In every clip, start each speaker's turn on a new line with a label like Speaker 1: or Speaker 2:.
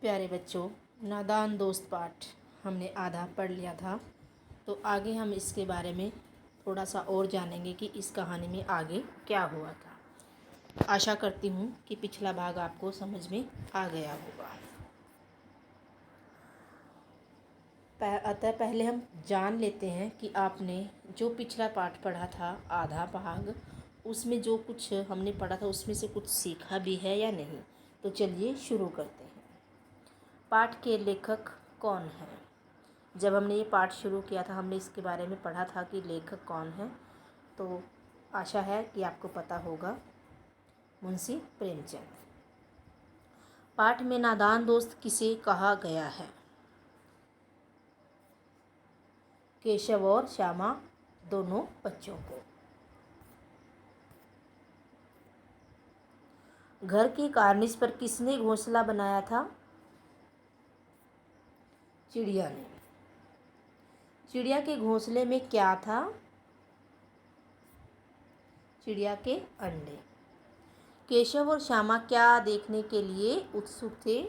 Speaker 1: प्यारे बच्चों, नादान दोस्त पाठ हमने आधा पढ़ लिया था। तो आगे हम इसके बारे में थोड़ा सा और जानेंगे कि इस कहानी में आगे क्या हुआ था। आशा करती हूँ कि पिछला भाग आपको समझ में आ गया होगा। अतः पहले हम जान लेते हैं कि आपने जो पिछला पाठ पढ़ा था आधा भाग, उसमें जो कुछ हमने पढ़ा था उसमें से कुछ सीखा भी है या नहीं। तो चलिए शुरू करते हैं। पाठ के लेखक कौन है? जब हमने ये पाठ शुरू किया था हमने इसके बारे में पढ़ा था कि लेखक कौन है। तो आशा है कि आपको पता होगा, मुंशी प्रेमचंद। पाठ में नादान दोस्त किसे कहा गया है? केशव और श्यामा दोनों बच्चों को। घर की कार्निस पर किसने घोंसला बनाया था? चिड़िया ने। चिड़िया के घोंसले में क्या था? चिड़िया के अंडे। केशव और श्यामा क्या देखने के लिए उत्सुक थे?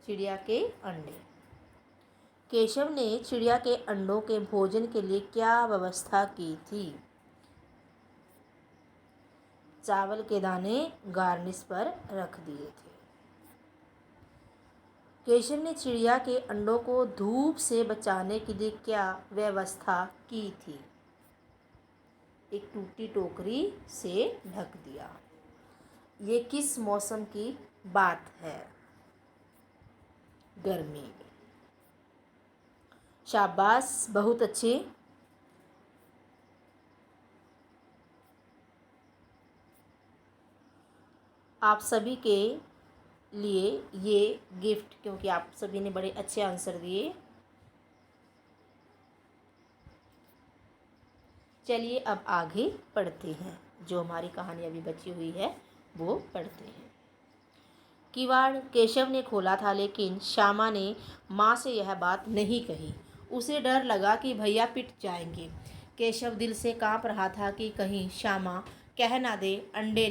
Speaker 1: चिड़िया के अंडे। केशव ने चिड़िया के अंडों के भोजन के लिए क्या व्यवस्था की थी? चावल के दाने गार्निश पर रख दिए थे। केशव ने चिड़िया के अंडों को धूप से बचाने के लिए क्या व्यवस्था की थी? एक टूटी टोकरी से ढक दिया। ये किस मौसम की बात है? गर्मी। शाबाश, बहुत अच्छे। आप सभी के लिए ये गिफ्ट, क्योंकि आप सभी ने बड़े अच्छे आंसर दिए। चलिए अब आगे पढ़ते हैं। जो हमारी कहानी अभी बची हुई है वो पढ़ते हैं। किवाड़ केशव ने खोला था, लेकिन श्यामा ने माँ से यह बात नहीं कही। उसे डर लगा कि भैया पिट जाएंगे। केशव दिल से काँप रहा था कि कहीं श्यामा कह ना दे अंडे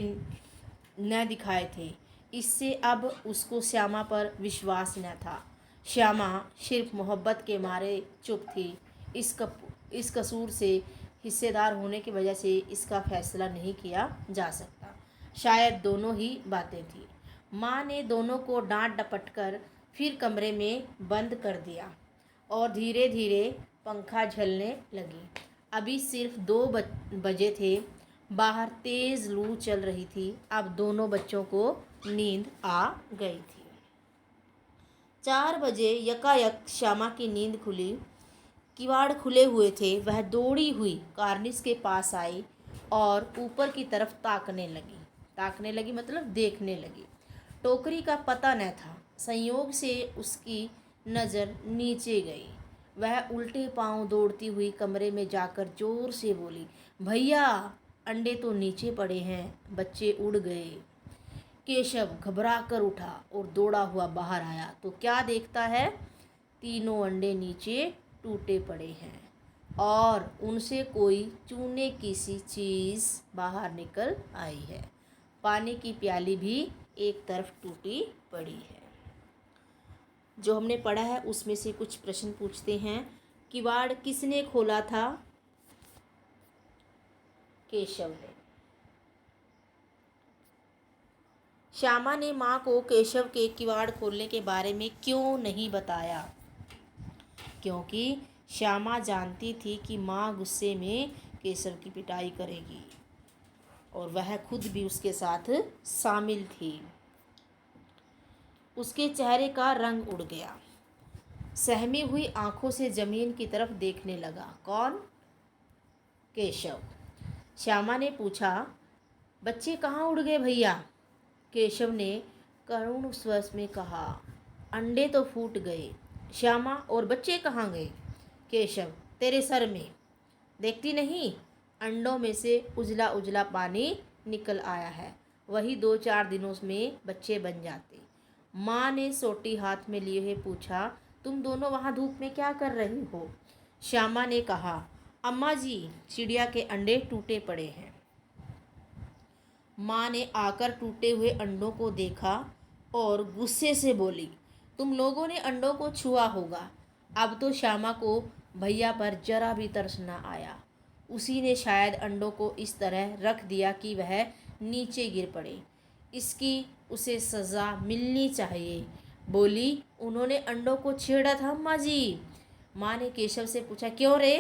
Speaker 1: न दिखाए थे। इससे अब उसको श्यामा पर विश्वास न था। श्यामा सिर्फ मोहब्बत के मारे चुप थी। इस कसूर से हिस्सेदार होने की वजह से इसका फैसला नहीं किया जा सकता। शायद दोनों ही बातें थी। माँ ने दोनों को डांट डपट कर फिर कमरे में बंद कर दिया और धीरे धीरे पंखा झलने लगी। अभी सिर्फ 2 बजे थे। बाहर तेज लू चल रही थी। अब दोनों बच्चों को नींद आ गई थी। 4 बजे यकायक श्यामा की नींद खुली। किवाड़ खुले हुए थे। वह दौड़ी हुई कार्निस के पास आई और ऊपर की तरफ ताकने लगी मतलब देखने लगी। टोकरी का पता न था। संयोग से उसकी नज़र नीचे गई। वह उल्टे पांव दौड़ती हुई कमरे में जाकर जोर से बोली, भैया अंडे तो नीचे पड़े हैं, बच्चे उड़ गए। केशव घबरा कर उठा और दौड़ा हुआ बाहर आया तो क्या देखता है? तीनों अंडे नीचे टूटे पड़े हैं और उनसे कोई चूने की सी चीज़ बाहर निकल आई है। पानी की प्याली भी एक तरफ टूटी पड़ी है। जो हमने पढ़ा है उसमें से कुछ प्रश्न पूछते हैं। किवाड़ किसने खोला था? केशव ने। श्यामा ने माँ को केशव के किवाड़ खोलने के बारे में क्यों नहीं बताया? क्योंकि श्यामा जानती थी कि माँ गुस्से में केशव की पिटाई करेगी और वह खुद भी उसके साथ शामिल थी। उसके चेहरे का रंग उड़ गया। सहमी हुई आंखों से जमीन की तरफ देखने लगा। कौन? केशव। श्यामा ने पूछा, बच्चे कहाँ उड़ गए भैया? केशव ने करुण स्वर में कहा, अंडे तो फूट गए। श्यामा, और बच्चे कहाँ गए? केशव, तेरे सर में देखती नहीं? अंडों में से उजला उजला पानी निकल आया है। वही 2-4 दिनों में बच्चे बन जाते। माँ ने सोटी हाथ में लिए हुए पूछा, तुम दोनों वहाँ धूप में क्या कर रही हो? श्यामा ने कहा, अम्मा जी, चिड़िया के अंडे टूटे पड़े हैं। माँ ने आकर टूटे हुए अंडों को देखा और गुस्से से बोली, तुम लोगों ने अंडों को छुआ होगा। अब तो श्यामा को भैया पर जरा भी तरस न आया। उसी ने शायद अंडों को इस तरह रख दिया कि वह नीचे गिर पड़े। इसकी उसे सज़ा मिलनी चाहिए। बोली, उन्होंने अंडों को छेड़ा था अम्मा जी। माँ ने केशव से पूछा, क्यों रे?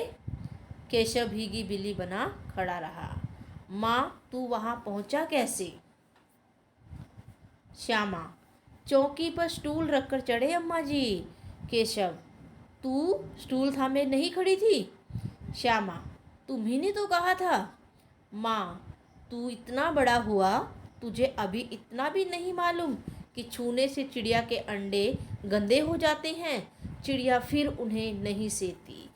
Speaker 1: केशव भीगी बिल्ली बना खड़ा रहा। माँ, तू वहाँ पहुँचा कैसे? श्यामा, चौकी पर स्टूल रखकर चढ़े अम्मा जी। केशव, तू स्टूल थामे नहीं खड़ी थी? श्यामा, तुम्ही ने तो कहा था। माँ, तू इतना बड़ा हुआ, तुझे अभी इतना भी नहीं मालूम कि छूने से चिड़िया के अंडे गंदे हो जाते हैं। चिड़िया फिर उन्हें नहीं सेती।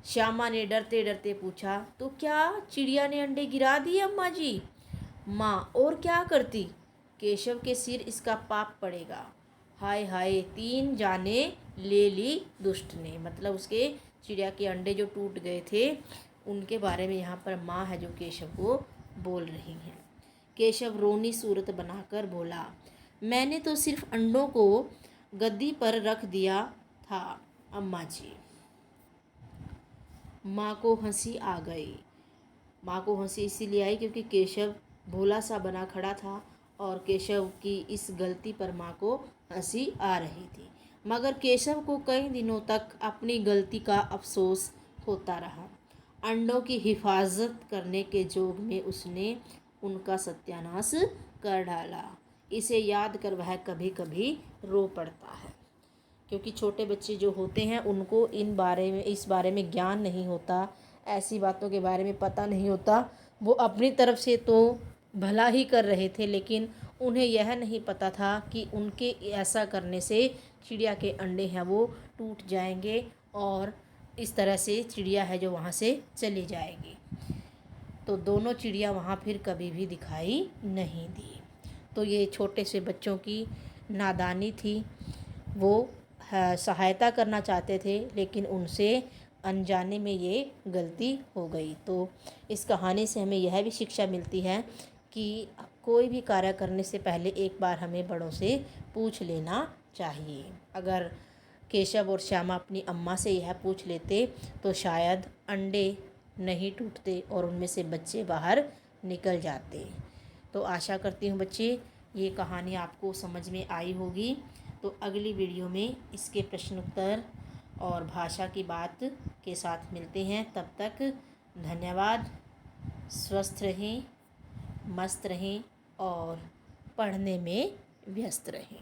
Speaker 1: श्यामा ने डरते डरते पूछा, तो क्या चिड़िया ने अंडे गिरा दिए अम्मा जी? माँ, और क्या करती? केशव के सिर इसका पाप पड़ेगा। हाय हाय, 3 जाने ले ली दुष्ट ने। मतलब उसके चिड़िया के अंडे जो टूट गए थे उनके बारे में यहाँ पर माँ है जो केशव को बोल रही हैं। केशव रोनी सूरत बनाकर बोला, मैंने तो सिर्फ अंडों को गद्दी पर रख दिया था अम्मा जी। माँ को हंसी आ गई। माँ को हंसी इसीलिए आई क्योंकि केशव भोला सा बना खड़ा था और केशव की इस गलती पर माँ को हंसी आ रही थी। मगर केशव को कई दिनों तक अपनी गलती का अफसोस होता रहा। अंडों की हिफाजत करने के जोग में उसने उनका सत्यानाश कर डाला। इसे याद कर वह कभी कभी रो पड़ता है, क्योंकि छोटे बच्चे जो होते हैं उनको इस बारे में ज्ञान नहीं होता, ऐसी बातों के बारे में पता नहीं होता। वो अपनी तरफ से तो भला ही कर रहे थे, लेकिन उन्हें यह नहीं पता था कि उनके ऐसा करने से चिड़िया के अंडे हैं वो टूट जाएंगे और इस तरह से चिड़िया है जो वहाँ से चली जाएगी। तो दोनों चिड़िया वहाँ फिर कभी भी दिखाई नहीं दी। तो ये छोटे से बच्चों की नादानी थी। वो सहायता करना चाहते थे लेकिन उनसे अनजाने में ये गलती हो गई। तो इस कहानी से हमें यह भी शिक्षा मिलती है कि कोई भी कार्य करने से पहले एक बार हमें बड़ों से पूछ लेना चाहिए। अगर केशव और श्यामा अपनी अम्मा से यह पूछ लेते तो शायद अंडे नहीं टूटते और उनमें से बच्चे बाहर निकल जाते। तो आशा करती हूँ बच्चे ये कहानी आपको समझ में आई होगी। तो अगली वीडियो में इसके प्रश्न उत्तर और भाषा की बात के साथ मिलते हैं। तब तक धन्यवाद। स्वस्थ रहें, मस्त रहें और पढ़ने में व्यस्त रहें।